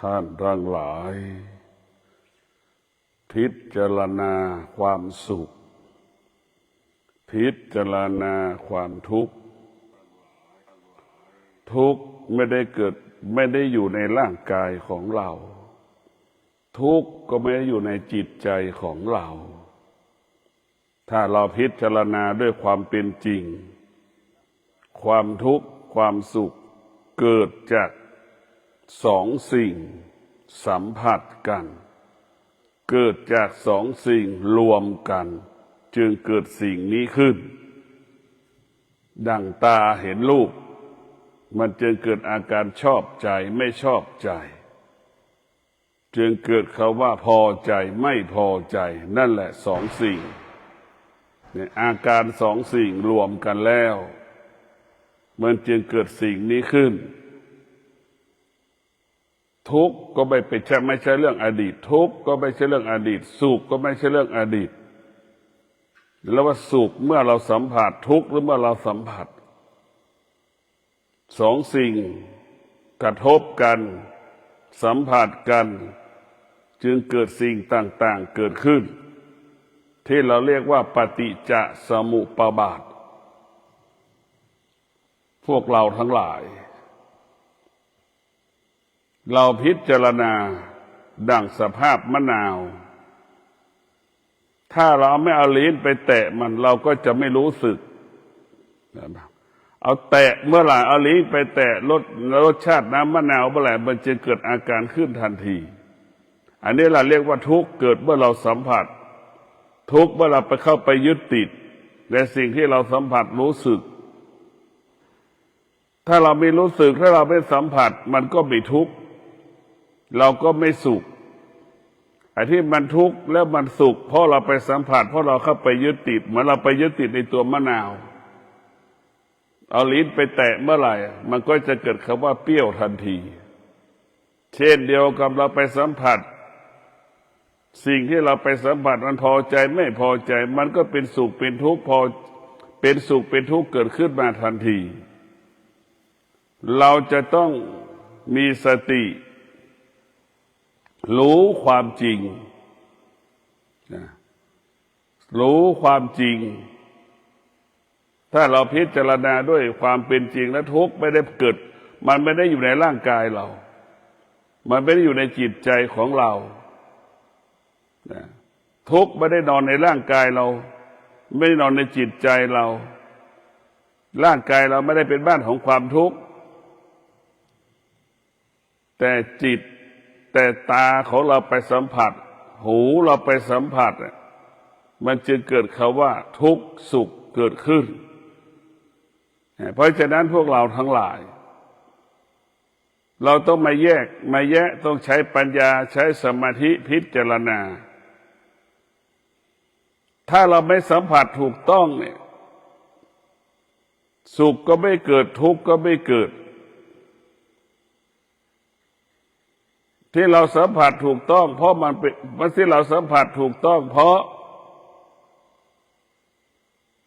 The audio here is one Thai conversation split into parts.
ท่านทั้งหลายพิจารณาความสุขพิจารณาความทุกข์ทุกข์ไม่ได้อยู่ในร่างกายของเราทุกข์ก็ไม่ได้อยู่ในจิตใจของเราถ้าเราพิจารณาด้วยความเป็นจริงความทุกข์ความสุขเกิดจากสองสิ่งสัมผัสกันเกิดจากสองสิ่งรวมกันจึงเกิดสิ่งนี้ขึ้นดังตาเห็นรูปมันจึงเกิดอาการชอบใจไม่ชอบใจจึงเกิดคำว่าพอใจไม่พอใจนั่นแหละสองสิ่งเนี่ยอาการสองสิ่งรวมกันแล้วมันจึงเกิดสิ่งนี้ขึ้นทุกข์ก็ไม่ใช่เรื่องอดีตทุกข์ก็ไม่ใช่เรื่องอดีตสุขก็ไม่ใช่เรื่องอดีตแล้วว่าสุขเมื่อเราสัมผัสทุกข์หรือเมื่อเราสัมผัสสองสิ่งกระทบกันสัมผัสกันจึงเกิดสิ่งต่างๆเกิดขึ้นที่เราเรียกว่าปฏิจจสมุปบาทพวกเราทั้งหลายเราพิจารณาดั่งสภาพมะนาวถ้าเราไม่เอาลิ้นไปแตะมันเราก็จะไม่รู้สึกเอาแตะเมื่อไหร่เอาลิ้นไปแตะรสชาติน้ำมะนาวเมื่อไหร่มันจะเกิดอาการขึ้นทันทีอันนี้เราเรียกว่าทุกข์เกิดเมื่อเราสัมผัสทุกข์เมื่อเราไปเข้าไปยึดติดในสิ่งที่เราสัมผัสรู้สึกถ้าเราไม่รู้สึกถ้าเราไม่สัมผัสมันก็ไม่ทุกข์เราก็ไม่สุขไอ้ที่มันทุกข์แล้วมันสุขเพราะเราไปสัมผัสเพราะเราเข้าไปยึดติดเหมือนเราไปยึดติดในตัวมะนาวเอาลิ้นไปแตะเมื่อไหร่มันก็จะเกิดคำว่าเปรี้ยวทันทีเช่นเดียวกับเราไปสัมผัสสิ่งที่เราไปสัมผัสมันพอใจไม่พอใจมันก็เป็นสุขเป็นทุกข์พอเป็นสุขเป็นทุกข์เกิดขึ้นมาทันทีเราจะต้องมีสติรู้ความจริงรู้ความจริงถ้าเราพิจารณาด้วยความเป็นจริงและทุกข์ไม่ได้เกิดมันไม่ได้อยู่ในร่างกายเรามันไม่ได้อยู่ในจิตใจของเราทุกข์ไม่ได้นอนในร่างกายเราไม่ได้นอนในจิตใจเราร่างกายเราไม่ได้เป็นบ้านของความทุกข์แต่จิตแต่ตาของเราไปสัมผัสหูเราไปสัมผัสมันจึงเกิดคำว่าทุกข์สุขเกิดขึ้นเพราะฉะนั้นพวกเราทั้งหลายเราต้องมาแยกต้องใช้ปัญญาใช้สมาธิพิจารณาถ้าเราไม่สัมผัสถูกต้องเนี่ยสุขก็ไม่เกิดทุกข์ก็ไม่เกิดที่เราสัมผัสถูกต้องเพราะมันที่เราสัมผัสถูกต้องเพราะ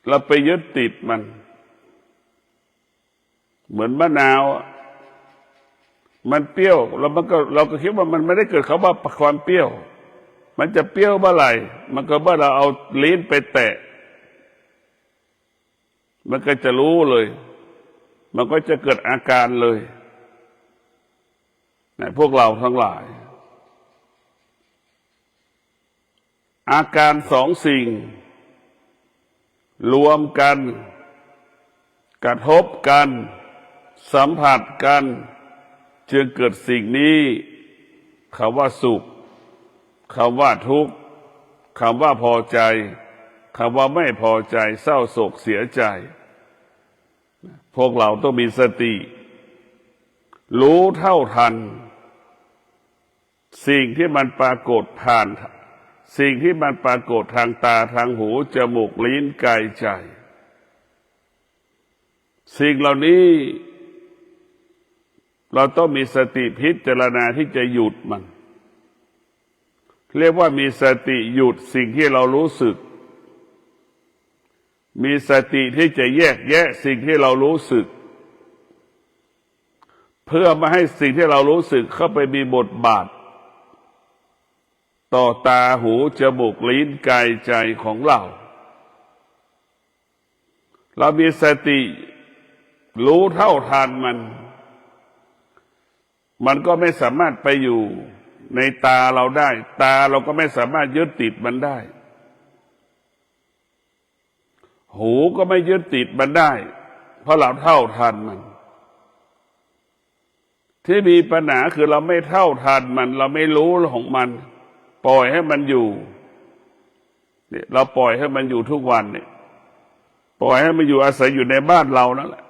เราไปยึดติดมันเหมือนมะนาวมันเปรี้ยวแล้วเราก็คิดว่ามันไม่ได้เกิดคำว่าความเปรี้ยวมันจะเปรี้ยวเมื่อไหร่มันก็เมื่อเราเอาลิ้นไปแตะมันก็จะรู้เลยมันก็จะเกิดอาการเลยพวกเราทั้งหลายอาการสองสิ่งรวมกันกระทบกันสัมผัสกันจึงเกิดสิ่งนี้คำว่าสุขคำว่าทุกข์คำว่าพอใจคำว่าไม่พอใจเศร้าโศกเสียใจพวกเราต้องมีสติรู้เท่าทันสิ่งที่มันปรากฏผ่านสิ่งที่มันปรากฏทางตาทางหูจมูกลิ้นกายใจสิ่งเหล่านี้เราต้องมีสติพิจารณาที่จะหยุดมันเรียกว่ามีสติหยุดสิ่งที่เรารู้สึกมีสติที่จะแยกแยะสิ่งที่เรารู้สึก เพื่อไม่ให้สิ่งที่เรารู้สึกเข้าไปมีบทบาทต่อตาหูจมูกลิ้นกายใจของเรามีสติรู้เท่าทันมันก็ไม่สามารถไปอยู่ในตาเราได้ตาเราก็ไม่สามารถยึดติดมันได้หูก็ไม่ยึดติดมันได้เพราะเราเท่าทันมันที่มีปัญหาคือเราไม่เท่าทันมันเราไม่รู้ของมันปล่อยให้มันอยู่เนี่ยเราปล่อยให้มันอยู่ทุกวันเนี่ยปล่อยให้มันอยู่อาศัยอยู่ในบ้านเรานั่นแหละ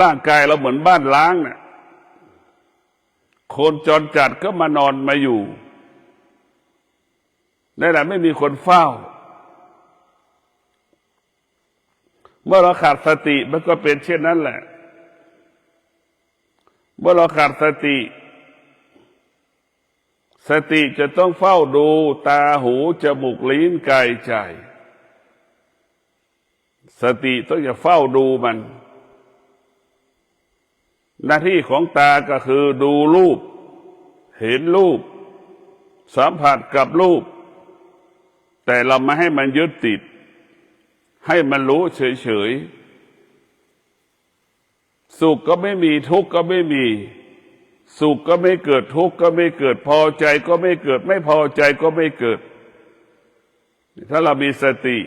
ร่างกายเราเหมือนบ้านล้างเนี่ยคนจรจัดก็มานอนมาอยู่นั่นแหละไม่มีคนเฝ้าเมื่อเราขาดสติมันก็เป็นเช่นนั้นแหละเมื่อเราขาดสติจะต้องเฝ้าดูตาหูจมูกลิ้นกายใจสติต้องจะเฝ้าดูมันหน้าที่ของตาก็คือดูรูปเห็นรูปสัมผัสกับรูปแต่เราไม่ให้มันยึดติดให้มันรู้เฉยๆสุขก็ไม่มีทุกข์ก็ไม่มีสุขก็ไม่เกิดทุกข์ก็ไม่เกิดพอใจก็ไม่เกิดไม่พอใจก็ไม่เกิดถ้าเรามีสติ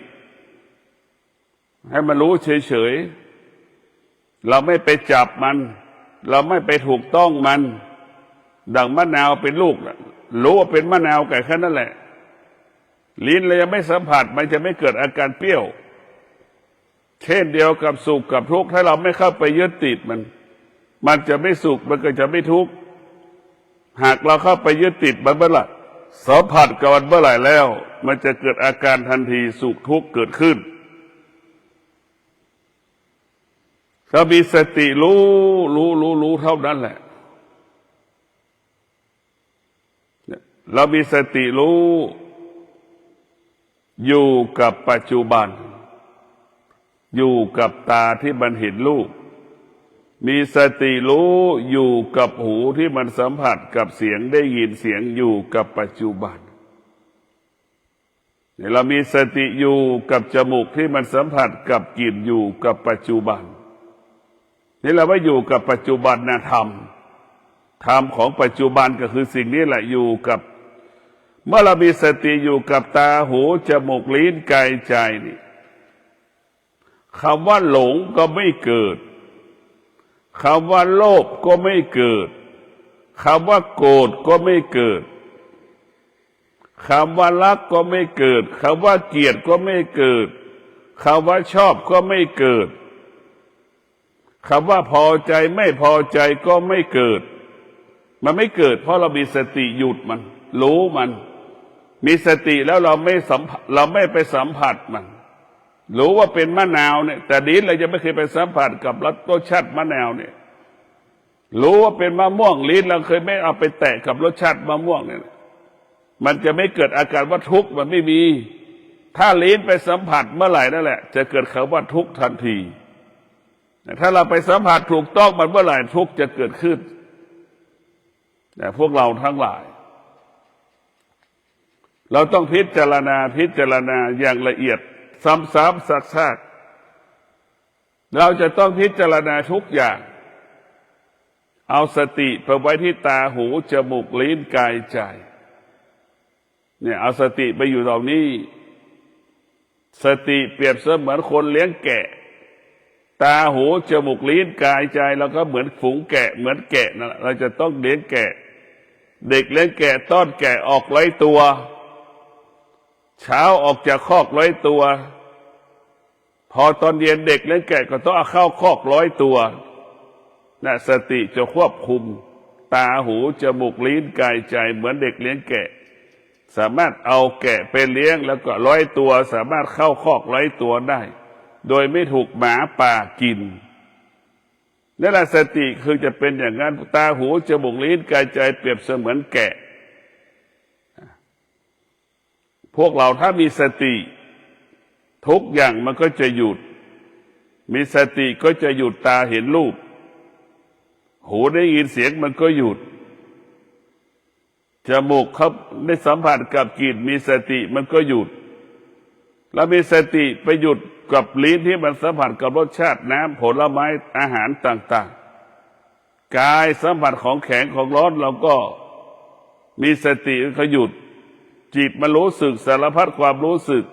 ให้มันรู้เฉยๆเราไม่ไปจับมันเราไม่ไปถูกต้องมันดังมะนาวเป็นลูกรู้ว่าเป็นมะนาวแค่นั้นแหละลิ้นเรายังไม่สัมผัสมันจะไม่เกิดอาการเปรี้ยวเช่นเดียวกับสุขกับทุกข์ถ้าเราไม่เข้าไปยึดติดมันจะไม่สุขมันก็จะไม่ทุกข์หากเราเข้าไปยึดติดมันเมื่อไหร่สัมผัสกับมันเมื่อไหร่แล้วมันจะเกิดอาการทันทีสุขทุกข์เกิดขึ้นถ้ามีสติรู้เท่านั้นแหละเรามีสติรู้อยู่กับปัจจุบันอยู่กับตาที่มันเห็นรูปมีสติรู้อยู่กับหูที่มันสัมผัสกับเสียงได้ยินเสียงอยู่กับปัจจุบันเรามีสติอยู่กับจมูกที่มันสัมผัสกับกลิ่นอยู่กับปัจจุบันนี่เราไม่อยู่กับปัจจุบันธรรมของปัจจุบันก็คือสิ่งนี้แหละอยู่กับเมื่อเรามีสติอยู่กับตาหูจมูกลิ้นกายใจนี่คำว่าหลงก็ไม่เกิดคำว่าโลภก็ไม่เกิดคำว่าโกรธก็ไม่เกิดคำว่ารักก็ไม่เกิดคำว่าเกลียดก็ไม่เกิดคำว่าชอบก็ไม่เกิดคำว่าพอใจไม่พอใจก็ไม่เกิดมันไม่เกิดเพราะเรามีสติหยุดมันรู้มันมีสติแล้วเราไม่ไปสัมผัสมันรู้ว่าเป็นมะนาวเนี่ยแต่ลิ้นเราจะไม่เคยไปสัมผัสกับรสชาติมะนาวเนี่ยรู้ว่าเป็นมะม่วงลิ้นเราเคยไม่เอาไปแตะกับรสชาติมะม่วงเนี่ยมันจะไม่เกิดอาการว่าทุกข์มันไม่มีถ้าลิ้นไปสัมผัสเมื่อไหร่นั่นแหละจะเกิดคำว่าทุกข์ทันทีถ้าเราไปสัมผัสถูกต้องมันเมื่อไหร่ทุกข์จะเกิดขึ้นแต่พวกเราทั้งหลายเราต้องพิจารณาอย่างละเอียดซ้ำๆซักๆเราจะต้องพิจารณาทุกอย่างเอาสติไปไว้ที่ตาหูจมูกลิ้นกายใจเนี่ยเอาสติไปอยู่ตรงนี้สติเปรียบเสมือนคนเลี้ยงแกะตาหูจมูกลิ้นกายใจเราก็เหมือนฝูงแกะเหมือนแกะนั่นแหละเราจะต้องเลี้ยงแกะเด็กเลี้ยงแกะต้อนแกะออก100 ตัวเช้าออกจากคอก100 ตัวพอตอนเย็นเด็กเลี้ยงแกะก็ต้องเอาเข้าคอก100 ตัวนะสติจะควบคุมตาหูจมูกลิ้นกายใจเหมือนเด็กเลี้ยงแกะสามารถเอาแกะไปเลี้ยงแล้วก็100 ตัวสามารถเข้าคอก100 ตัวได้โดยไม่ถูกหมาป่ากินนั่นแหละสติคือจะเป็นอย่างนั้นตาหูจมูกลิ้นกายใจเปรียบเสมือนแกะพวกเราถ้ามีสติทุกอย่างมันก็จะหยุดมีสติก็จะหยุดตาเห็นรูป หูได้ยินเสียงมันก็หยุดจมูกเขาได้สัมผัสกับกลิ่นมีสติมันก็หยุดแล้วมีสติไปหยุดกับลิ้นที่มันสัมผัสกับรสชาติน้ำผลไม้อาหารต่างๆกายสัมผัสของแข็งของร้อนเราก็มีสติเขาหยุดจิตมันรู้สึกสารพัดความรู้สึก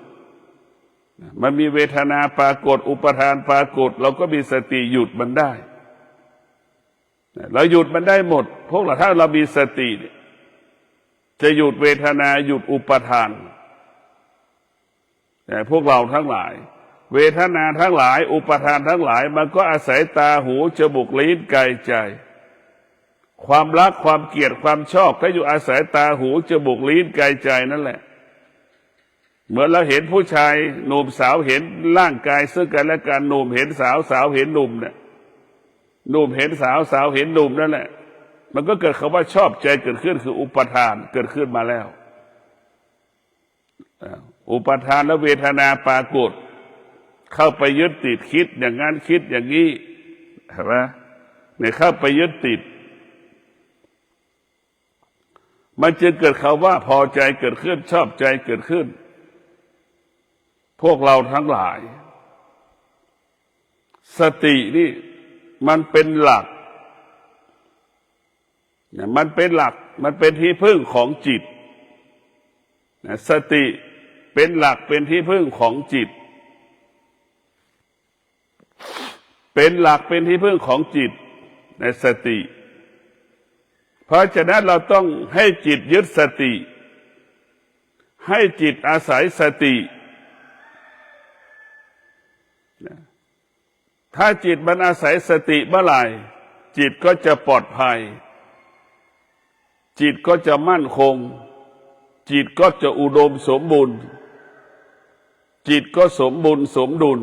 มันมีเวทนาปรากฏอุปทานปรากฏเราก็มีสติหยุดมันได้เราหยุดมันได้หมดพวกเราถ้าเรามีสติจะหยุดเวทนาหยุดอุปทานแต่พวกเราทั้งหลายเวทนาทั้งหลายอุปทานทั้งหลายมันก็อาศัยตาหูจมูกลิ้นกายใจความรักความเกลียดความชอบก็อยู่อาศัยตาหูจมูกลิ้นกายใจนั่นแหละเหมือนเราเห็นผู้ชายหนุ่มสาวเห็นร่างกายซึ่งกันและกันหนุ่มเห็นสาวสาวเห็นหนุ่มเนี่ยหนุ่มเห็นสาวสาวเห็นหนุ่มนั่นแหละมันก็เกิดคำว่าชอบใจเกิดขึ้นคืออุปทานเกิดขึ้นมาแล้วอุปทานและเวทนาปรากฏเข้าไปยึดติดคิดอย่างนั้นคิดอย่างนี้เห็นไหมเนี่ยเข้าไปยึดติดมันจึงเกิดคำว่าพอใจเกิดขึ้นชอบใจเกิดขึ้นพวกเราทั้งหลายสตินี่มันเป็นหลักมันเป็นหลักมันเป็นที่พึ่งของจิตสติเป็นหลักเป็นที่พึ่งของจิตเป็นหลักเป็นที่พึ่งของจิตในสติเพราะฉะนั้นเราต้องให้จิตยึดสติให้จิตอาศัยสติถ้าจิตมันอาศัยสติเมื่อไหร่จิตก็จะปลอดภัยจิตก็จะมั่นคงจิตก็จะอุดมสมบูรณ์จิตก็สมบูรณ์สมดุล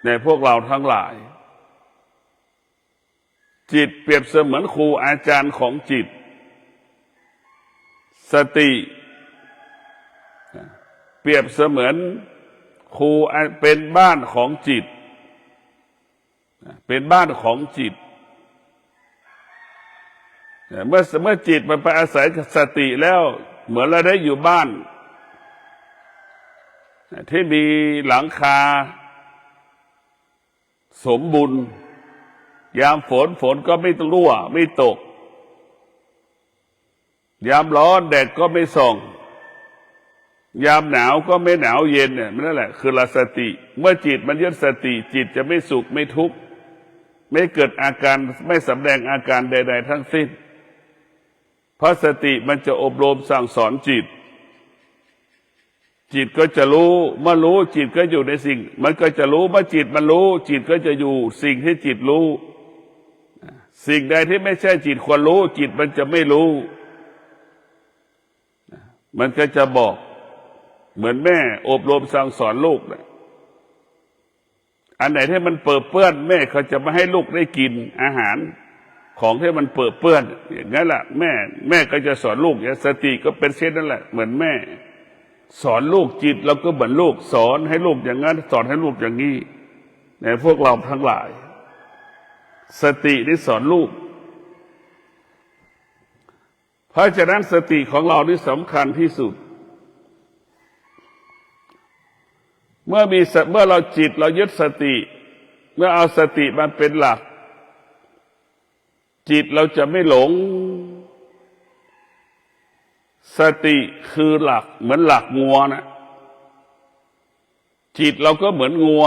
ในพวกเราทั้งหลายจิตเปรียบเสมือนครูอาจารย์ของจิตสติเปรียบเสมือนครูเป็นบ้านของจิตเป็นบ้านของจิตเมื่อจิตมันไปอาศัยสติแล้วเหมือนเราได้อยู่บ้านที่มีหลังคาสมบูรณ์ยามฝนก็ไม่รั่วไม่ตกยามร้อนแดดก็ไม่ส่องยามหนาวก็ไม่หนาวเย็นเนี่ยนั่นแหละคือสติเมื่อจิตมันยึดสติจิตจะไม่สุขไม่ทุกข์ไม่เกิดอาการไม่แสดงอาการใดๆทั้งสิ้นเพราะสติมันจะอบรมสั่งสอนจิตจิตก็จะรู้เมื่อรู้จิตก็อยู่ในสิ่งมันก็จะรู้เมื่อจิตมันรู้จิตก็จะอยู่สิ่งที่จิตรู้สิ่งใดที่ไม่ใช่จิตควรรู้จิตมันจะไม่รู้มันก็จะบอกเหมือนแม่อบรมสั่งสอนลูกนะอันไหนที่มันเปื้อนเปื้อนแม่เขาจะไม่ให้ลูกได้กินอาหารของที่มันเปื้อนเปื้อนอย่างนั้นแหละแม่ก็จะสอนลูกอย่างสติก็เป็นเช่นนั้นแหละเหมือนแม่สอนลูกจิตเราก็เหมือนลูกสอนให้ลูกอย่างนั้นสอนให้ลูกอย่างนี้ในพวกเราทั้งหลายสตินี่สอนลูกเพราะฉะนั้นสติของเรานี่สำคัญที่สุดเมื่อเราจิตเรายึดสติเมื่อเอาสติมันเป็นหลักจิตเราจะไม่หลงสติคือหลักเหมือนหลักงัวนะจิตเราก็เหมือนงัว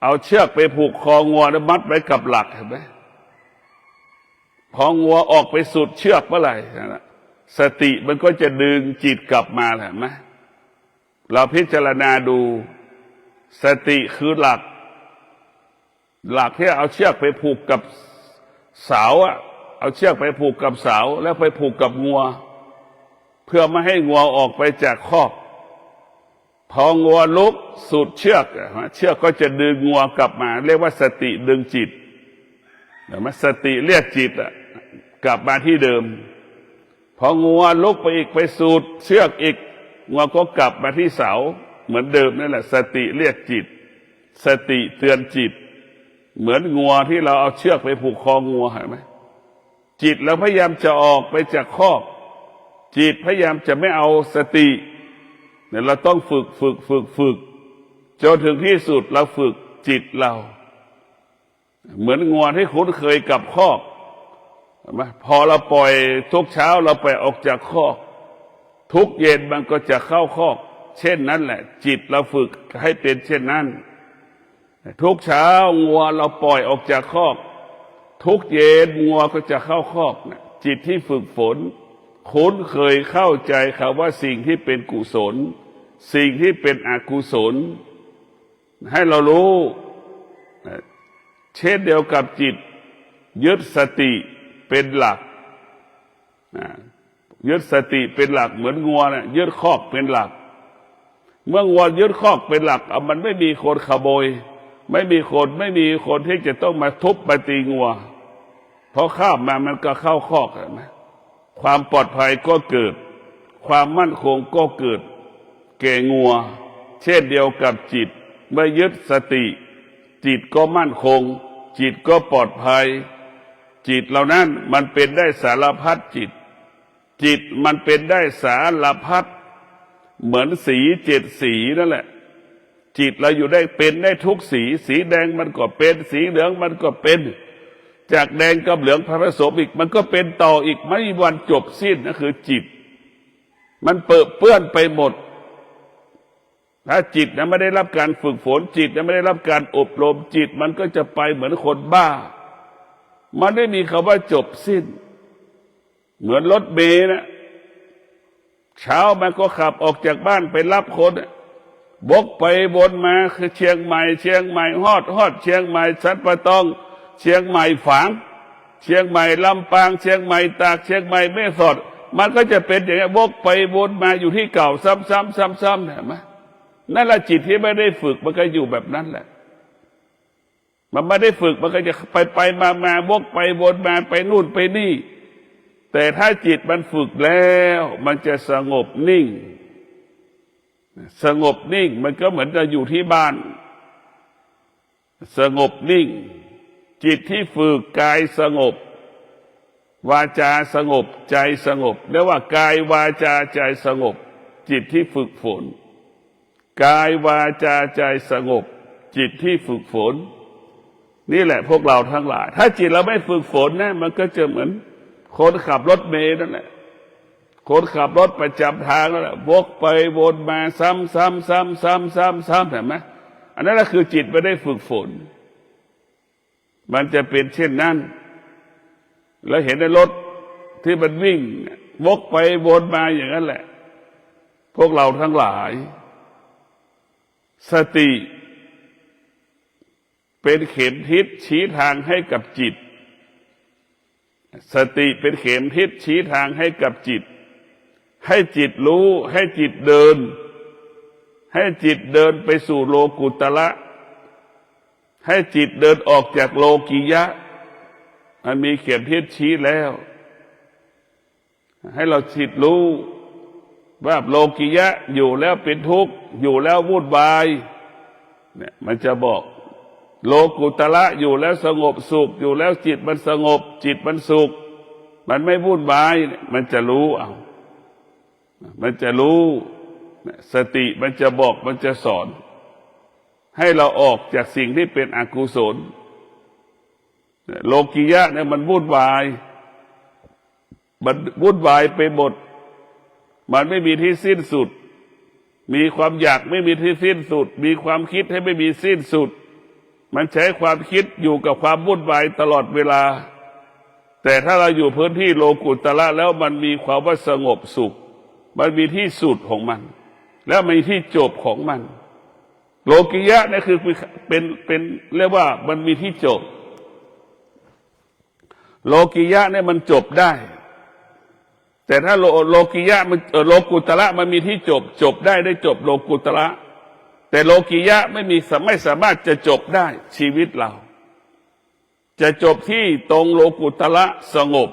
เอาเชือกไปผูกคองัวแล้วมัดไว้กับหลักเห็นไหมพองัวออกไปสุดเชือกเมื่อไหร่สติมันก็จะดึงจิตกลับมาเห็นไหมเราพิจารณาดูสติคือหลักที่เอาเชือกไปผูกกับเสาเอาเชือกไปผูกกับเสาแล้วไปผูกกับงัวเพื่อไม่ให้งัวออกไปจากคอกพองัวลุกสุดเชือกก็จะดึงงัวกลับมาเรียกว่าสติดึงจิตเห็นไหมสติเรียกจิตกลับมาที่เดิมพองัวลุกไปอีกไปสุดเชือกอีกงัวก็กลับมาที่เสาเหมือนเดิมนั่นแหละสติเรียกจิตสติเตือนจิต เหมือนงัวที่เราเอาเชือกไปผูกคองัวเห็นไหมจิตเราพยายามจะออกไปจากคอกจิตพยายามจะไม่เอาสติเนี่ยเราต้องฝึกจนถึงที่สุดเราฝึกจิตเราเหมือนงัวที่คุ้นเคยกับคอกเห็นไหมพอเราปล่อยทุกเช้าเราไปออกจากคอกทุกเย็นมันก็จะเข้าคอกเช่นนั้นแหละจิตเราฝึกให้เป็นเช่นนั้นทุกเช้างัวเราปล่อยออกจากคอกทุกเย็นงัวก็จะเข้าคอกนะจิตที่ฝึกฝนคุ้นเคยเข้าใจคำว่าสิ่งที่เป็นกุศลสิ่งที่เป็นอกุศลให้เรารู้เช่นเดียวกับจิตยึดสติเป็นหลักยึดสติเป็นหลักเหมือนงัวนะยึดคอกเป็นหลักเมื่องัวยึดคอกเป็นหลักมันไม่มีคนขโมยไม่มีคนที่จะต้องมาทุบมาตีงัวเพราะข้ามมามันก็เข้าคอกเห็นไหมความปลอดภัยก็เกิดความมั่นคงก็เกิดแก่งัวเช่นเดียวกับจิตเมื่อยึดสติจิตก็มั่นคงจิตก็ปลอดภัยจิตเหล่านั้นมันเป็นได้สารพัดจิตมันเป็นได้สารพัดเหมือนสี7 สีนั่นแหละจิตเราอยู่ได้เป็นได้ทุกสีสีแดงมันก็เป็นสีเหลืองมันก็เป็นจากแดงกับเหลืองผสมอีกมันก็เป็นต่ออีกไม่มีวันจบสิ้นนั่นคือจิตมันเปื้อนไปหมดถ้าจิตนะไม่ได้รับการฝึกฝนจิตนะไม่ได้รับการอบรมจิตมันก็จะไปเหมือนคนบ้ามันไม่มีคำว่าจบสิ้นเหมือนรถเมล์นะเช้ามันก็ขับออกจากบ้านไปรับคนบกไปวนมาคือเชียงใหม่ฮอดเชียงใหม่สันปะตองเชียงใหม่ฝางเชียงใหม่ลำปางเชียงใหม่ตากเชียงใหม่แม่สอดมันก็จะเป็นอย่างนี้บกไปวนมาอยู่ที่เก่าซ้ำเห็นไหมนั่นแหละจิตที่ไม่ได้ฝึกมันก็อยู่แบบนั้นแหละมันไม่ได้ฝึกมันก็จะไปมาบกไปวนมาไปนู่นไปนี่แต่ถ้าจิตมันฝึกแล้วมันจะสงบนิ่งมันก็เหมือนจะอยู่ที่บ้านสงบนิ่งจิตที่ฝึกกายสงบวาจาสงบใจสงบเรียกว่ากายวาจาใจสงบจิตที่ฝึกฝนกายวาจาใจสงบจิตที่ฝึกฝนนี่แหละพวกเราทั้งหลายถ้าจิตเราไม่ฝึกฝนนะมันก็จะเหมือนคนขับรถเมล์นั่นแหละคนขับรถประจำทางนั่นแหละวกไปวนมาซ้ำเห็นไหมอันนั้นแหละคือจิตไม่ได้ฝึกฝนมันจะเป็นเช่นนั้นแล้วเห็นในรถที่มันวิ่งวกไปวนมาอย่างนั้นแหละพวกเราทั้งหลายสติเป็นเข็มทิศชี้ทางให้กับจิตสติเป็นเข็มทิศชี้ทางให้กับจิตให้จิตรู้ให้จิตเดินไปสู่โลกุตระให้จิตเดินออกจากโลกิยะมันมีเข็มทิศชี้แล้วให้เราจิตรู้ว่าโลกิยะอยู่แล้วเป็นทุกข์อยู่แล้ววุ่นวายเนี่ยมันจะบอกโลกุตระอยู่แล้วสงบสุขอยู่แล้วจิตมันสงบจิตมันสุขมันไม่วุ่นวายมันจะรู้มันจะรู้สติมันจะบอกมันจะสอนให้เราออกจากสิ่งที่เป็นอกุศลโลกิยะเนี่ยมันวุ่นวายไปหมดมันไม่มีที่สิ้นสุดมีความอยากไม่มีที่สิ้นสุดมีความคิดให้ไม่มีสิ้นสุดมันใช้ความคิดอยู่กับความวุ่นวายตลอดเวลาแต่ถ้าเราอยู่พื้นที่โลกุตระแล้วมันมีความว่าสงบสุขมันมีที่สุดของมันแล้วมีที่จบของมันโลกิยะนี่คือเป็นเรียกว่ามันมีที่จบโลกิยะเนี่ยมันจบได้แต่ถ้าโลกิยะมันโลกุตระมันมีที่จบได้จบโลกุตระแต่โลกิยะไม่สามารถจะจบได้ชีวิตเราจะจบที่ตรงโลกุตระสงบ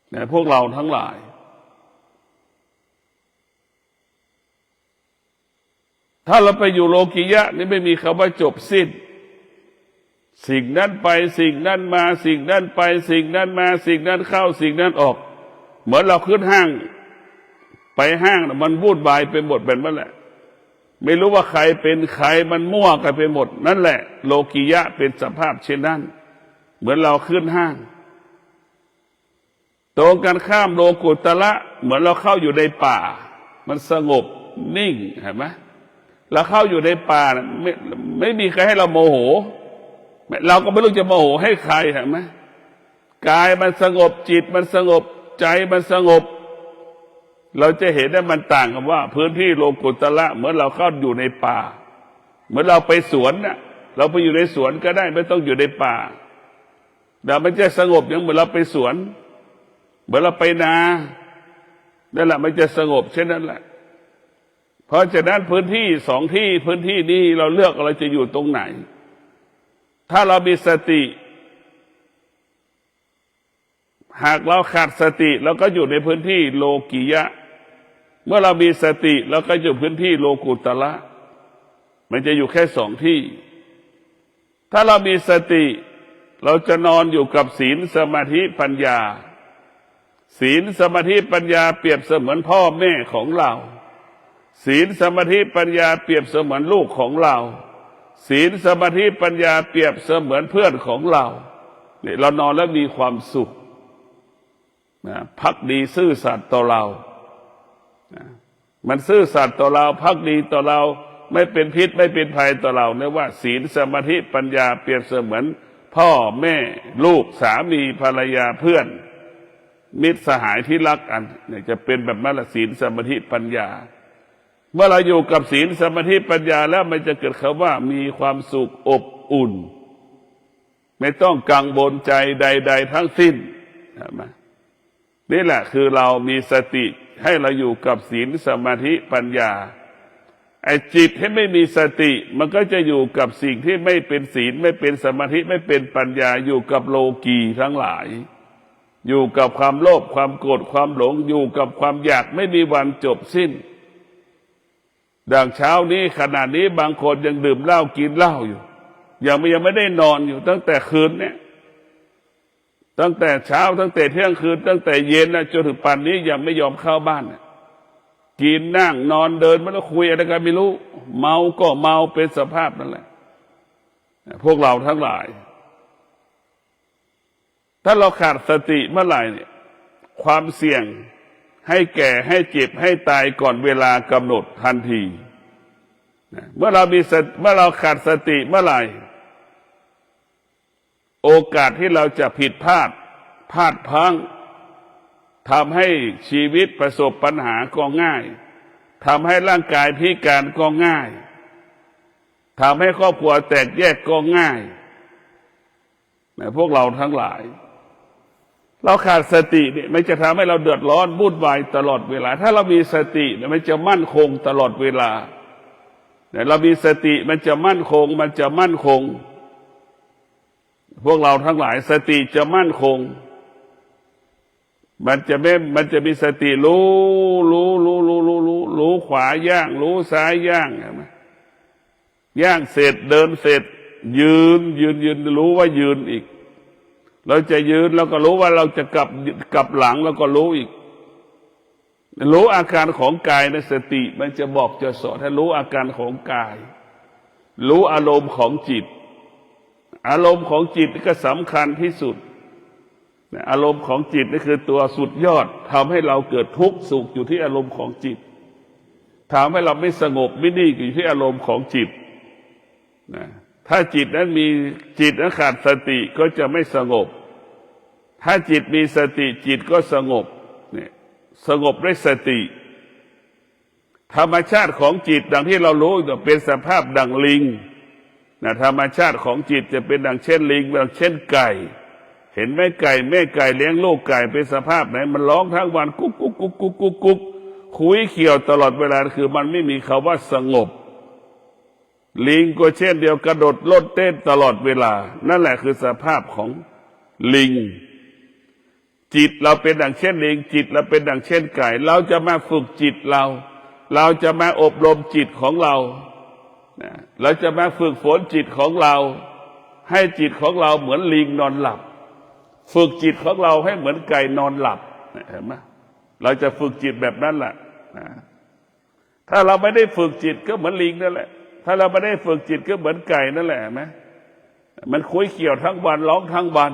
เนี่ยพวกเราทั้งหลายถ้าเราไปอยู่โลกิยะนี่ไม่มีคำว่าจบสิ้น สิ่งนั้นไปสิ่งนั้นมาสิ่งนั้นไปสิ่งนั้นมาสิ่งนั้นเข้าสิ่งนั้นออกเหมือนเราขึ้นห้างไปห้างมันวุ่นวายไปหมดแบบนั้นแหละไม่รู้ว่าใครเป็นใครมันมั่วกันไปหมดนั่นแหละโลกิยะเป็นสภาพเช่นนั้นเหมือนเราขึ้นห้างตรงกันข้ามโลกุตระเหมือนเราเข้าอยู่ในป่ามันสงบนิ่งเห็นไหมเราเข้าอยู่ในป่าไม่มีใครให้เราโมโหเราก็ไม่รู้จะโมโหให้ใครเห็นไหมกายมันสงบจิตมันสงบใจมันสงบเราจะเห็นได้มันต่างกันว่าพื้นที่โลกุตระเหมือนเราเข้าอยู่ในป่าเหมือนเราไปสวนน่ะเราไปอยู่ในสวนก็ได้ไม่ต้องอยู่ในป่าแต่มันจะสงบอย่างเหมือนเราไปสวนเหมือนเราไปนานั่นแหละมันจะสงบเช่นนั้นแหละเพราะฉะนั้นพื้นที่สองที่พื้นที่นี้เราเลือกเราจะอยู่ตรงไหนถ้าเรามีสติหากเราขาดสติเราก็อยู่ในพื้นที่โลกิยะเมื่อเรามีสติเราก็อยู่พื้นที่โลกุตระมันจะอยู่แค่สองที่ถ้าเรามีสติเราจะนอนอยู่กับศีลสมาธิปัญญาศีลสมาธิปัญญาเปรียบเสมือนพ่อแม่ของเราศีลสมาธิปัญญาเปรียบเสมือนลูกของเราศีลสมาธิปัญญาเปรียบเสมือนเพื่อนของเราเนี่ยเรานอนแล้วมีความสุขนะภักดีซื่อสัตย์ต่อเรานะมันซื่อสัตย์ต่อเราภักดีต่อเราไม่เป็นพิษไม่เป็นภัยต่อเราเรียกว่าศีลสมาธิปัญญาเปรียบเสมือนพ่อแม่ลูกสามีภรรยาเพื่อนมิตรสหายที่รักกันเนี่ยจะเป็นแบบนั้นละศีลสมาธิปัญญาเมื่อเราอยู่กับศีลสมาธิปัญญาแล้วมันจะเกิดคำว่ามีความสุขอบอุ่นไม่ต้องกังวลใจใดๆทั้งสิ้นใช่ไหมนี่แหละคือเรามีสติให้เราอยู่กับศีลสมาธิปัญญาไอ้จิตให้ไม่มีสติมันก็จะอยู่กับสิ่งที่ไม่เป็นศีลไม่เป็นสมาธิไม่เป็นปัญญาอยู่กับโลกีทั้งหลายอยู่กับความโลภความโกรธความหลงอยู่กับความอยากไม่มีวันจบสิ้นดังเช้านี้ขณะนี้บางคนยังดื่มเหล้ากินเหล้าอยู่ยังไม่ได้นอนอยู่ตั้งแต่คืนเนี่ยตั้งแต่เช้าตั้งแต่เที่ยงคืนตั้งแต่เย็นนะจนถึงป่านนี้ยังไม่ยอมเข้าบ้านกินนั่งนอนเดินไม่ต้องคุยอะไรกันไม่รู้เมาก็เมาเป็นสภาพนั่นแหละพวกเราทั้งหลายถ้าเราขาดสติเมื่อไหร่เนี่ยความเสี่ยงให้แก่ให้เจ็บให้ตายก่อนเวลากำหนดทันทีเมื่อเราขาดสติเมื่อไหร่โอกาสที่เราจะผิดพลาดพลั้งทำให้ชีวิตประสบปัญหาก็ง่ายทำให้ร่างกายพิการก็ง่ายทำให้ครอบครัวแตกแยกก็ง่ายพวกเราทั้งหลายเราขาดสติเนี่ยมันจะทำให้เราเดือดร้อนวุ่นวายตลอดเวลาถ้าเรามีสติเนี่ยมันจะมั่นคงตลอดเวลาเรามีสติมันจะมั่นคงพวกเราทั้งหลายสติจะมั่นคงมันจะมีสติรู้ขวาย่างรู้ซ้ายย่างใช่ไหมย่างเสร็จเดินเสร็จยืนรู้ว่ายืนอีกเราจะยืนเราก็รู้ว่าเราจะกลับหลังเราก็รู้อีกรู้อาการของกายในสติมันจะบอกจะสอนให้รู้อาการของกายรู้อารมณ์ของจิตอารมณ์ของจิตก็สำคัญที่สุดอารมณ์ของจิตนี่คือตัวสุดยอดทำให้เราเกิดทุกข์สุขอยู่ที่อารมณ์ของจิตทำให้เราไม่สงบไม่นิ่งอยู่ที่อารมณ์ของจิตถ้าจิตนั้นขาดสติก็จะไม่สงบถ้าจิตมีสติจิตก็สงบเนี่ยสงบด้วยสติธรรมชาติของจิตดังที่เรารู้เป็นสภาพดังลิงธรรมชาติของจิตจะเป็นดังเช่นลิงดังเช่นไก่เห็นไหมไก่แม่ไก่เลี้ยงลูกไก่เป็นสภาพไหนมันร้องทั้งวันกุ๊กกุ๊กกุ๊กกุ๊กกุ๊กกุ๊กคุยเขี่ยวตลอดเวลาคือมันไม่มีคำว่าสงบลิงก็เช่นเดียวกระโดดโลดเต้นตลอดเวลานั่นแหละคือสภาพของลิงจิตเราเป็นดังเช่นลิงจิตเราเป็นดังเช่นไก่เราจะมาฝึกจิตเราจะมาอบรมจิตของเราจะมาฝึกฝนจิตของเรา ให้จิตของเราเหมือนลิงนอนหลับฝึกจิตของเราให้เหมือนไก่นอนหลับเห็นไหมเราจะฝึกจิตแบบนั้นแหละถ้าเราไม่ได้ฝึกจิตก็เหมือนลิงนั่นแหละถ้าเราไม่ได้ฝึกจิตก็เหมือนไก่นั่นแหละไหมมันคุยเกี่ยวทั้งวันร้องทั้งวัน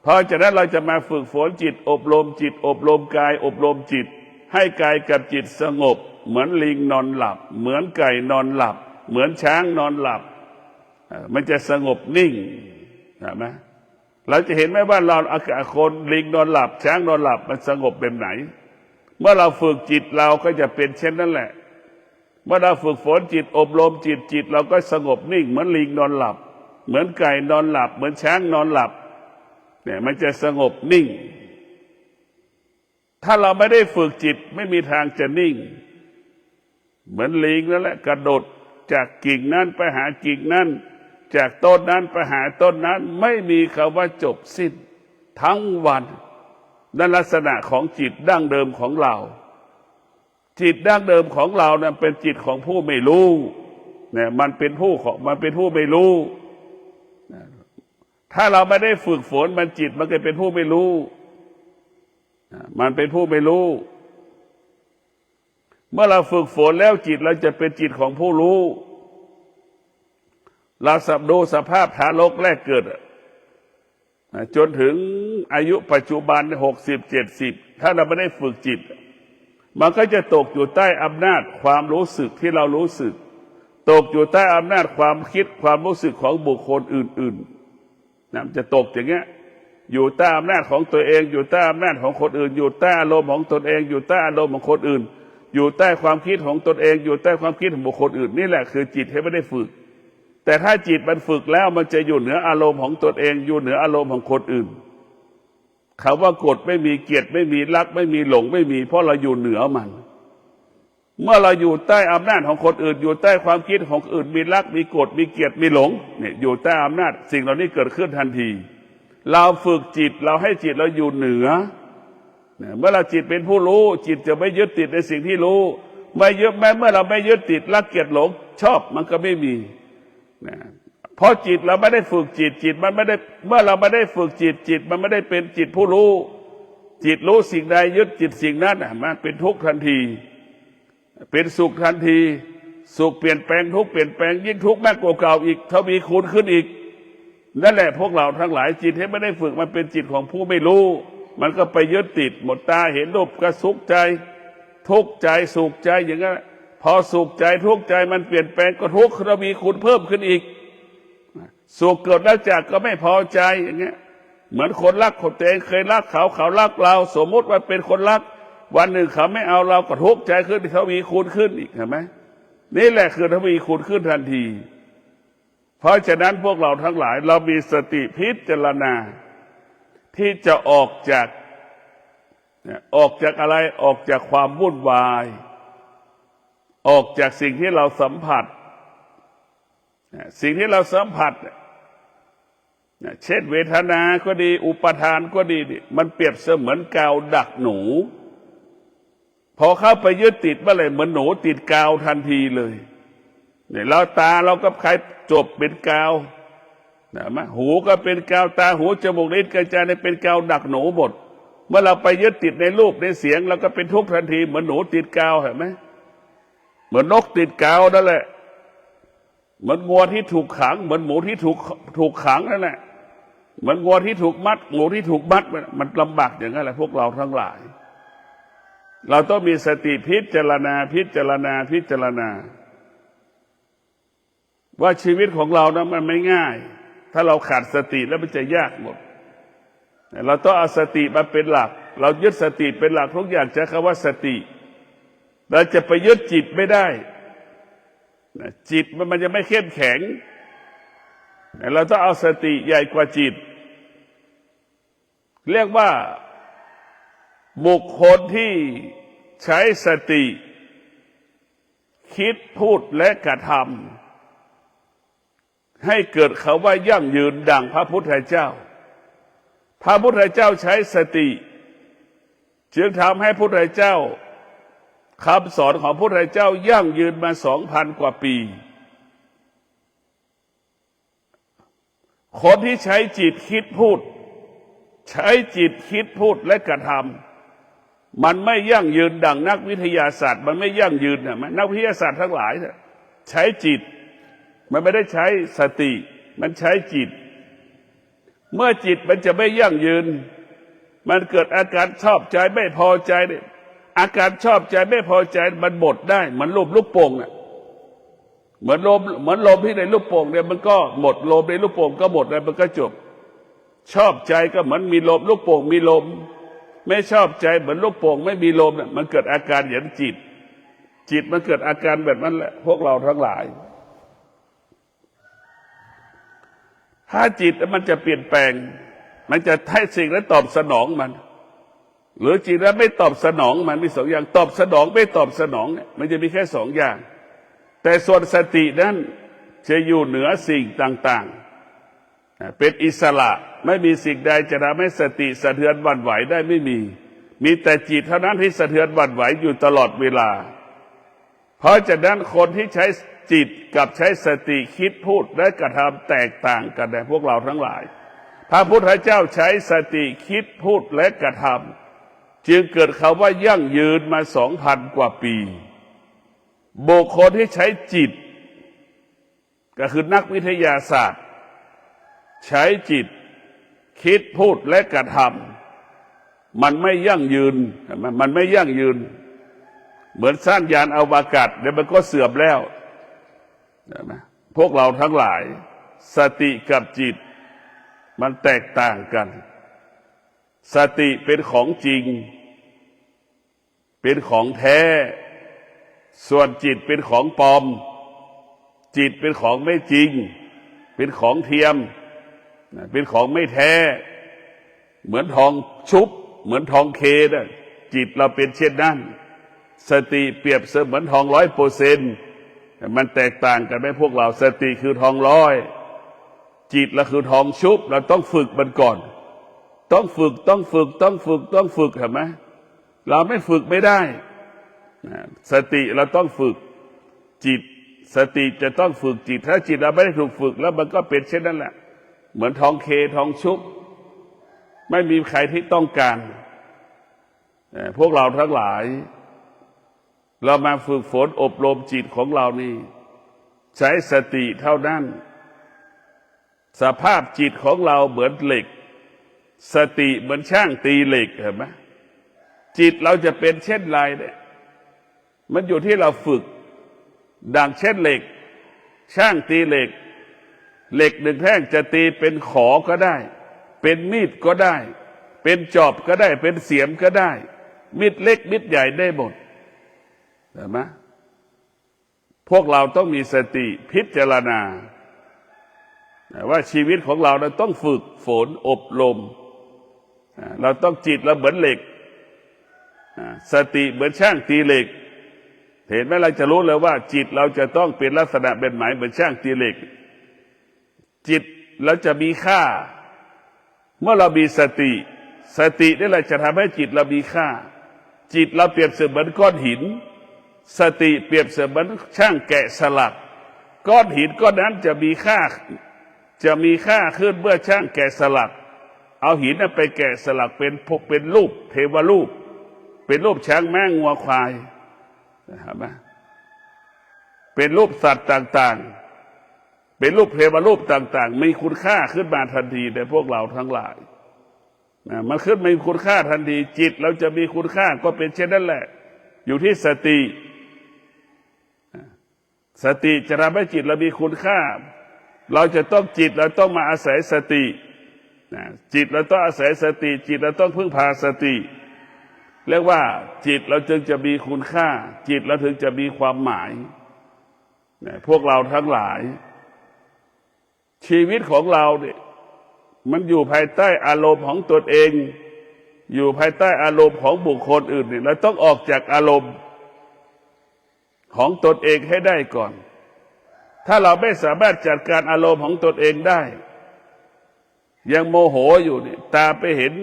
เพราะฉะนั้นเราจะมาฝึกฝนจิตอบรมจิตอบรมกายอบรมจิตให้กายกับจิตสงบเหมือนลิงนอนหลับเหมือนไก่นอนหลับเหมือนช้างนอนหลับมันจะสงบนิ่งเห็นไหมเราจะเห็นไหมว่าเราอาการคนลิงนอนหลับช้างนอนหลับมันสงบแบบไหนเมื่อเราฝึกจิตเราก็จะเป็นเช่นนั้นแหละเมื่อเราฝึกฝนจิตอบรมจิตจิตเราก็สงบนิ่งเหมือนลิงนอนหลับเหมือนไก่นอนหลับเหมือนช้างนอนหลับเนี่ยมันจะสงบนิ่งถ้าเราไม่ได้ฝึกจิตไม่มีทางจะนิ่งเหมือนลิงนั่นแหละกระโดดจากกิ่งนั้นไปหากิ่งนั้นจากต้นนั้นไปหาต้นนั้นไม่มีคำว่าจบสิ้นทั้งวันนั่นลักษณะของจิตดั้งเดิมของเราจิตดั้งเดิมของเรานั้นเป็นจิตของผู้ไม่รู้เนี่ยมันเป็นผู้ไม่รู้ถ้าเราไม่ได้ฝึกฝนมันจิตมันก็เป็นผู้ไม่รู้มันเป็นผู้ไม่รู้เมื่อเราฝึกฝนแล้วจิตเราจะเป็นจิตของผู้รู้เราสับดูสภาพทารกแรกเกิดจนถึงอายุปัจจุบัน60-70ถ้าเราไม่ได้ฝึกจิตมันก็จะตกอยู่ใต้อำนาจความรู้สึกที่เรารู้สึกตกอยู่ใต้อำนาจความคิดความรู้สึกของบุคคลอื่นๆนะจะตกอย่างเงี้ยอยู่ใต้อำนาจของตัวเองอยู่ใต้อำนาจของคนอื่นอยู่ใต้อารมณ์ของตนเองอยู่ใต้อารมณ์ของคนอื่นอยู่ใต้ความคิดของตนเองอยู่ใต้ความคิดของบุคคลอื่นนี่แหละคือจิตที่ไม่ได้ฝึกแต่ถ้าจิตมันฝึกแล้วมันจะอยู่เหนืออารมณ์ของตนเองอยู่เหนืออารมณ์ของคนอื่นคำว่ากฎไม่มีเกียรติไม่มีรักไม่มีหลงไม่มีเพราะเราอยู่เหนือมันเมื่อเราอยู่ใต้อำนาจของคนอื่นอยู่ใต้ความคิดของอื่นมีรักมีกฎมีเกียรติมีหลงเนี่ยอยู่ใต้อำนาจสิ่งเหล่านี้เกิดขึ้นทันทีเราฝึกจิตเราให้จิตเราอยู่เหนือเมื่อเราจิตเป็นผู้รู้จิตจะไม่ยึดติดในสิ่งที่รู้ไม่ยึดแม้เมื่อเราไม่ยึดติดรักเกียรติหลงชอบมันก็ไม่มีเพราะจิตเราไม่ได้ฝึกจิตมันไม่ได้เมื่อเราไม่ได้ฝึกจิตมันไม่ได้เป็นจิตผู้รู้จิตรู้สิ่งใดยึดจิตสิ่งนั้นมันเป็นทุกข์ทันทีเป็นสุขทันทีสุขเปลี่ยนแปลงทุกข์เปลี่ยนแปลงยิ่งทุกข์มากกว่าเก่าอีกทวีคูณขึ้นอีกนั่นแหละพวกเราทั้งหลายจิตที่ไม่ได้ฝึกมันเป็นจิตของผู้ไม่รู้มันก็ไปยึดติดหมดตาเห็นรูปก็สุขใจทุกข์ใจสุขใจอย่างนั้นพอสุขใจทุกข์ใจมันเปลี่ยนแปลงก็ทุกข์ทวีคูณเพิ่มขึ้นอีกสุขเกิดแล้วจากก็ไม่พอใจอย่างเงี้ยเหมือนคนรักคนตัวเองเคยรักเขารักเราสมมุติว่าเป็นคนรักวันหนึ่งเขาไม่เอาเราก็ทุกข์ใจขึ้นทวีคูณขึ้นอีกเห็นไหมนี่แหละคือทวีคูณขึ้นทันทีเพราะฉะนั้นพวกเราทั้งหลายเรามีสติพิจารณาที่จะออกจากอะไรออกจากความวุ่นวายออกจากสิ่งที่เราสัมผัสสิ่งที่เราสัมผัสเช่นเวทนาก็ดีอุปทานก็ดีมันเปรียบเสมือนกาวดักหนูพอเข้าไปยึดติดเมื่อไหร่เหมือนหนูติดกาวทันทีเลยเนี่ยเราตาเราก็ใครจบเป็นกาวหูก็เป็นกาวตาหูจมูกลิ้นกระจายเป็นกาวดักหนูหมดเมื่อเราไปยึดติดในรูปในเสียงเราก็เป็นทุกข์ทันทีเหมือนหนูติดกาวเห็นไหมเหมือนนกติดกาวนั่นแหละเหมือนงัวที่ถูกขังเหมือนหมูที่ถูกขังนั่นแหละเหมือนงัวที่ถูกมัดหมูที่ถูกมัดมันลำบากอย่างนั้นแหละพวกเราทั้งหลายเราต้องมีสติพิจารณาว่าชีวิตของเรานะมันไม่ง่ายถ้าเราขาดสติแล้วมันจะยากหมดเราต้องเอาสติมาเป็นหลักเรายึดสติเป็นหลักทุกอย่างใช้คำว่าสติเราจะไปยึดจิตไม่ได้จิตมันจะไม่เข้มแข็งเราต้องเอาสติใหญ่กว่าจิตเรียกว่าบุคคลที่ใช้สติคิดพูดและกระทำให้เกิดคำว่ายั่งยืนดังพระพุทธเจ้าพระพุทธเจ้าใช้สติจึงทำให้พระพุทธเจ้าคำสอนของพระพุทธเจ้ายั่งยืนมา 2,000 กว่าปี คนที่ใช้จิตคิดพูดใช้จิตคิดพูดและกระทำมันไม่ยั่งยืนดังนักวิทยาศาสตร์มันไม่ยั่งยืนนะนักวิทยาศาสตร์ทั้งหลายใช้จิตมันไม่ได้ใช้สติมันใช้จิตเมื่อจิตมันจะไม่ยั่งยืนมันเกิดอาการชอบใจไม่พอใจเนี่ยอาการชอบใจไม่พอใจมันหมดได้เหมือนลมลูกโป่งเนี่ยเหมือนลมที่ในลูกโป่งเนี่ยมันก็หมดลมในลูกโป่งก็หมดแล้วมันก็จบชอบใจก็เหมือนมีลมลูกโป่งมีลมไม่ชอบใจเหมือนลูกโป่งไม่มีลมเนี่ยมันเกิดอาการอย่างจิตมันเกิดอาการแบบนั้นแหละพวกเราทั้งหลายถ้าจิตมันจะเปลี่ยนแปลงมันจะให้สิ่งนั้นตอบสนองมันหรือจิตนั้นไม่ตอบสนองมันมีสองอย่างตอบสนองไม่ตอบสนองเนี่ยมันจะมีแค่สองอย่างแต่ส่วนสตินั้นจะอยู่เหนือสิ่งต่างๆเป็นอิสระไม่มีสิ่งใดจะทำให้สติสะเทือนหวั่นไหวได้ไม่มีแต่จิตเท่านั้นที่สะเทือนหวั่นไหวอยู่ตลอดเวลาเพราะฉะนั้นคนที่ใช้จิตกับใช้สติคิดพูดและกระทำแตกต่างกันนะพวกเราทั้งหลายพระพุทธเจ้าใช้สติคิดพูดและกระทำจึงเกิดคำว่ายั่งยืนมา 2,000 กว่าปีบุคคลที่ใช้จิตก็คือนักวิทยาศาสตร์ใช้จิตคิดพูดและกระทำมันไม่ยั่งยืนมันไม่ยั่งยืนเหมือนสร้างยานอวกาศเดี๋ยวมันก็เสื่อมแล้วนะพวกเราทั้งหลายสติกับจิตมันแตกต่างกันสติเป็นของจริงเป็นของแท้ส่วนจิตเป็นของปลอมจิตเป็นของไม่จริงเป็นของเทียมเป็นของไม่แท้เหมือนทองชุบเหมือนทองเคนะจิตเราเป็นเช่นนั้นสติเปรียบเสมือนทอง100%มันแตกต่างกันไหมพวกเราสติคือทองร้อยจิตเราคือทองชุบเราต้องฝึกมันก่อนต้องฝึกเห็นไหมเราไม่ฝึกไม่ได้สติเราต้องฝึกจิตสติจะต้องฝึกจิตถ้าจิตเราไม่ได้ถูกฝึกแล้วมันก็เป็นเช่นนั้นแหละเหมือนทองเคทองชุบไม่มีใครที่ต้องการพวกเราทั้งหลายเรามาฝึกฝนอบรมจิตของเรานี่ใช้สติเท่านั้นสภาพจิตของเราเหมือนเหล็กสติเหมือนช่างตีเหล็กเห็นไหมจิตเราจะเป็นเช่นไรเนี่ยมันอยู่ที่เราฝึกดังเช่นเหล็กช่างตีเหล็กเหล็กหนึ่งแท่งจะตีเป็นขอก็ได้เป็นมีดก็ได้เป็นจอบก็ได้เป็นเสียมก็ได้มีดเล็กมีดใหญ่ได้หมดเห็นไหมพวกเราต้องมีสติพิจารณาว่าชีวิตของเราต้องฝึกฝนอบรมเราต้องจิตเราเหมือนเหล็กสติเหมือนช่างตีเหล็กเห็นไหมเราจะรู้เลยว่าจิตเราจะต้องเป็นลักษณะเป็นหมายเหมือนช่างตีเหล็กจิตเราจะมีค่าเมื่อเรามีสตินี่แหละจะทำให้จิตเรามีค่าจิตเราเปรียบเสมือนก้อนหินสติเปรียบเสมือนช่างแกะสลักก้อนหินก้อนนั้นจะมีค่าขึ้นเมื่อช่างแกะสลักเอาหินไปแกะสลักเป็นรูปเทวรูปเป็นรูปช้างแม้งัวควายเห็นไหมเป็นรูปสัตว์ต่างๆเป็นรูปเทวรูปต่างๆมีคุณค่าขึ้นมาทันทีในพวกเราทั้งหลายมันขึ้นมีคุณค่าทันทีจิตเราจะมีคุณค่าก็เป็นเช่นนั้นแหละอยู่ที่สติจะทำให้จิตเรามีคุณค่าเราจะต้องจิตเราต้องมาอาศัยสติจิตเราต้องอาศัยสติจิตเราต้องพึ่งพาสติเรียกว่าจิตเราจึงจะมีคุณค่าจิตเราถึงจะมีความหมายพวกเราทั้งหลายชีวิตของเราเนี่ยมันอยู่ภายใต้อารมณ์ของตนเองอยู่ภายใต้อารมณ์ของบุคคลอื่นเนี่ยเราต้องออกจากอารมณ์ของตนเองให้ได้ก่อนถ้าเราไม่สามารถจัดการอารมณ์ของตนเองได้ยังโมโหอยู่เนี่ยตาไปเห็น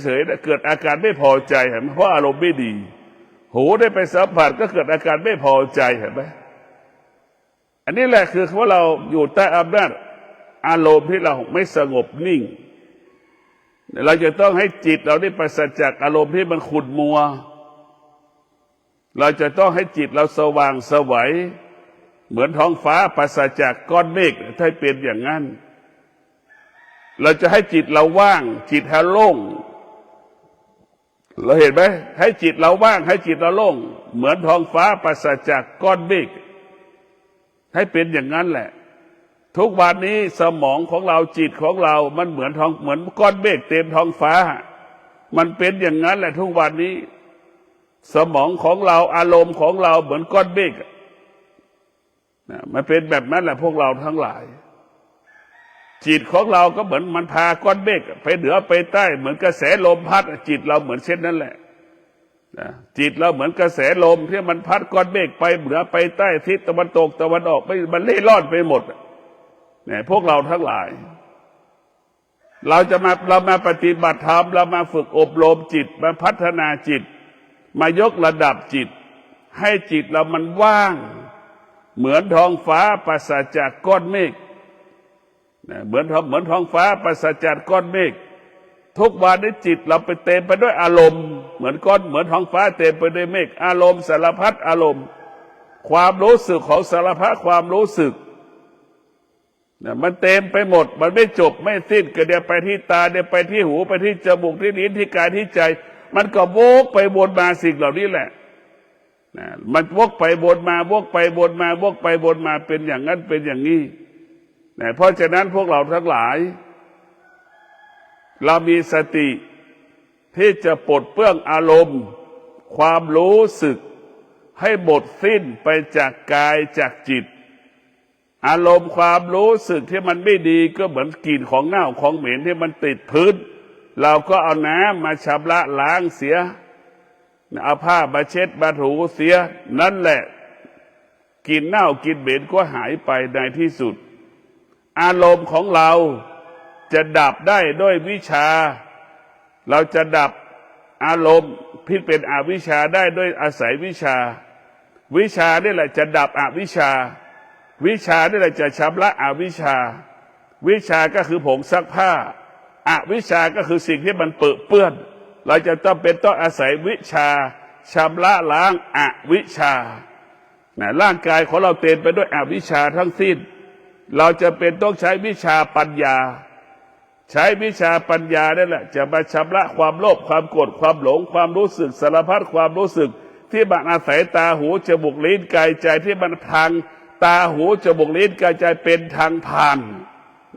เฉยๆเกิดอาการไม่พอใจเห็นไหมเพราะอารมณ์ไม่ดีหูได้ไปสัมผัสก็เกิดอาการไม่พอใจเห็นไหม อันนี้แหละคือว่าเราอยู่ใต้อำนาจอารมณ์ที่เราไม่สงบนิ่งเราจะต้องให้จิตเราได้ปราศจากอารมณ์ที่มันขุ่นมัวเราจะต้องให้จิตเราสว่างไสวเหมือนท้องฟ้าปราศจากก้อนเมฆถ้าเป็นอย่างนั้นเราจะให้จิตเราว่างจิตให้โล่งเราเห็นไหมให้จิตเราว่างให้จิตเราโล่งเหมือนท้องฟ้าปราศจากก้อนเมฆให้เป็นอย่างนั้นแหละทุกวันนี้สมองของเราจิตของเรามันเหมือนก้อนเมฆเต็มท้องฟ้ามันเป็นอย่างนั้นแหละทุกวันนี้สมองของเราอารมณ์ของเราเหมือนก้อนเมฆมันเป็นแบบนั้นแหละพวกเราทั้งหลายจิตของเราก็เหมือนมันพาก้อนเมฆไปเหนือไปใต้เหมือนกระแสลมพัดจิตเราเหมือนเช่นนั้นแหละจิตเราเหมือนกระแสลมที่มันพัดก้อนเมฆไปเหนือไปใต้ทิศตะวันตกตะวันออกมันเล่ร่อนไปหมดเนี่ยพวกเราทั้งหลายเรามาปฏิบัติธรรมเรามาฝึกอบรมจิตมาพัฒนาจิตมายกระดับจิตให้จิตเรามันว่างเหมือนท้องฟ้าปราศจากก้อนเมฆเหมือนท้องฟ้าปราศจากก้อนเมฆทุกวันนี้จิตเราไปเต็มไปด้วยอารมณ์เหมือนท้องฟ้าเต็มไปด้วยเมฆอารมณ์สารพัดอารมณ์ความรู้สึกของสารพัดความรู้สึกมันเต็มไปหมดมันไม่จบไม่สิ้นก็เดี๋ยวไปที่ตาเดี๋ยวไปที่หูไปที่จมูกที่ลิ้นที่กายที่ใจมันก็วกไปวนมาสิ่งเหล่านี้แหละมันวกไปวนมาวกไปวนมาวกไปวนมาเป็นอย่างนั้นเป็นอย่างนี้เพราะฉะนั้นพวกเราทั้งหลายเรามีสติที่จะปลดเปลื้องอารมณ์ความรู้สึกให้หมดสิ้นไปจากกายจากจิตอารมณ์ความรู้สึกที่มันไม่ดีก็เหมือนกลิ่นของเน่าของเหม็นที่มันติดพื้นเราก็เอาน้ำมาชำระล้างเสียเอาผ้ามาเช็ดมาถูเสียนั่นแหละกลิ่นเน่ากลิ่นเหม็นก็หายไปในที่สุดอารมณ์ของเราจะดับได้ด้วยวิชาเราจะดับอารมณ์ที่เป็นอวิชชาได้ด้วยอาศัยวิชาวิชานี่แหละจะดับอวิชชาวิชานี่แหละจะชำระอวิชชาวิชาก็คือผงซักผ้าอวิชชาก็คือสิ่งที่มันเปื้อนเราจะต้องอาศัยวิชาชำระล้างอวิชชาร่างกายของเราเต็มไปด้วยอวิชชาทั้งสิ้นเราจะเป็นต้องใช้วิชาปัญญาใช้วิชาปัญญานั่นแหละจะมาชำระความโลภความโกรธความหลงความรู้สึกสารพัดความรู้สึกที่มันอาศัยตาหูจมูกลิ้นกายใจที่มันทางตาหูจมูกลิ้นกายใจเป็นทางผ่าน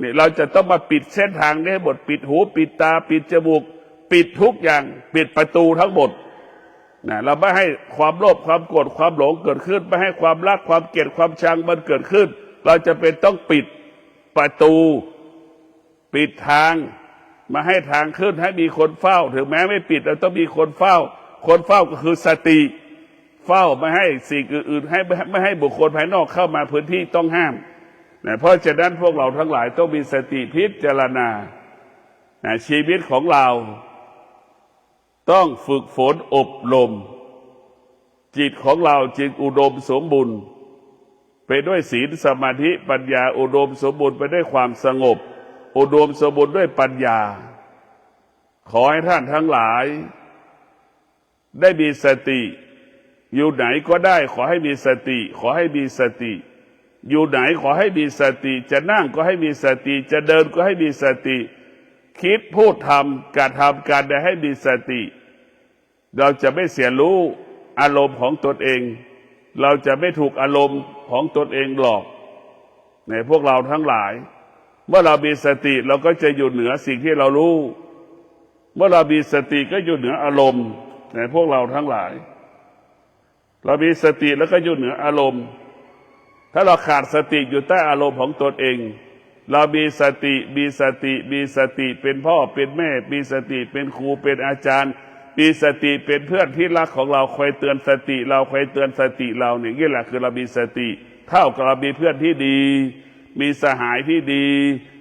นี่เราจะต้องมาปิดเส้นทางนี้ให้หมดปิดหูปิดตาปิดจมูกปิดทุกอย่างปิดประตูทั้งหมดเราไม่ให้ความโลภความโกรธความหลงเกิดขึ้นไม่ให้ความรักความเกลียดความชังมันเกิดขึ้นเราจะเป็นต้องปิดประตูปิดทางมาให้ทางขึ้นให้มีคนเฝ้าถึงแม้ไม่ปิดเราต้องมีคนเฝ้าคนเฝ้าก็คือสติเฝ้าไม่ให้สิ่งอื่นๆไม่ให้บุคคลภายนอกเข้ามาพื้นที่ต้องห้ามเพราะฉะนั้นพวกเราทั้งหลายต้องมีสติพิจารณาชีวิตของเราต้องฝึกฝนอบรมจิตของเราจึงอุดมสมบูรณ์ไปด้วยศีลสมาธิปัญญาอุดมสมบูรณ์ไปด้วยความสงบอุดมสมบูรณ์ด้วยปัญญาขอให้ท่านทั้งหลายได้มีสติอยู่ไหนก็ได้ขอให้มีสติขอให้มีสติอยู่ไหนขอให้มีสติจะนั่งก็ให้มีสติจะเดินก็ให้มีสติคิดพูดทำการทำการใดให้มีสติเราจะไม่เสียรู้อารมณ์ของตนเองเราจะไม่ถูกอารมณ์ของตนเองหลอกในพวกเราทั้งหลายเมื่อเรามีสติเราก็จะอยู่เหนือสิ่งที่เรารู้เมื่อเรามีสติก็อยู่เหนืออารมณ์ในพวกเราทั้งหลายเรามีสติแล้วก็อยู่เหนืออารมณ์ถ้าเราขาดสติอยู่ใต้อารมณ์ของตนเองเรามีสติเป็นพ่อเป็นแม่มีสติเป็นครูเป็นอาจารย์มีสติเป็นเพื่อนที่รักของเราคอยเตือนสติเราคอยเตือนสติเราเนี่ยนี่แหละคือเรามีสติเท่ากับเรามีเพื่อนที่ดีมีสหายที่ดี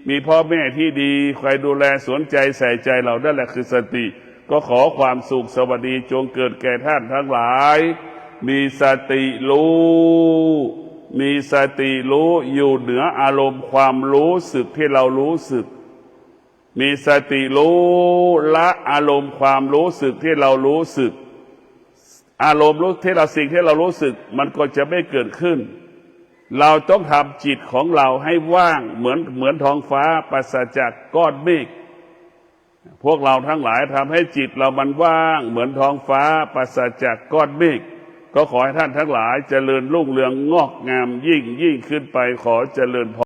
มีพ่อแม่ที่ดีคอยดูแลสนใจใส่ใจเรานั่นแหละคือสติก็ขอความสุขสวัสดีจงเกิดแก่ท่านทั้งหลายมีสติรู้ มีสติรู้อยู่เหนืออารมณ์ความรู้สึกที่เรารู้สึกมีสติรู้ละอารมณ์ความรู้สึกที่เรารู้สึกอารมณ์รู้ที่เราสิ่งที่เรารู้สึกมันก็จะไม่เกิดขึ้นเราต้องทำจิตของเราให้ว่างเหมือนท้องฟ้าปราศจากก้อนเมฆพวกเราทั้งหลายทำให้จิตเรามันว่างเหมือนท้องฟ้าปราศจากก้อนเมฆก็ขอให้ท่านทั้งหลายเจริญรุ่งเรืองงอกงามยิ่งขึ้นไปขอเจริญพร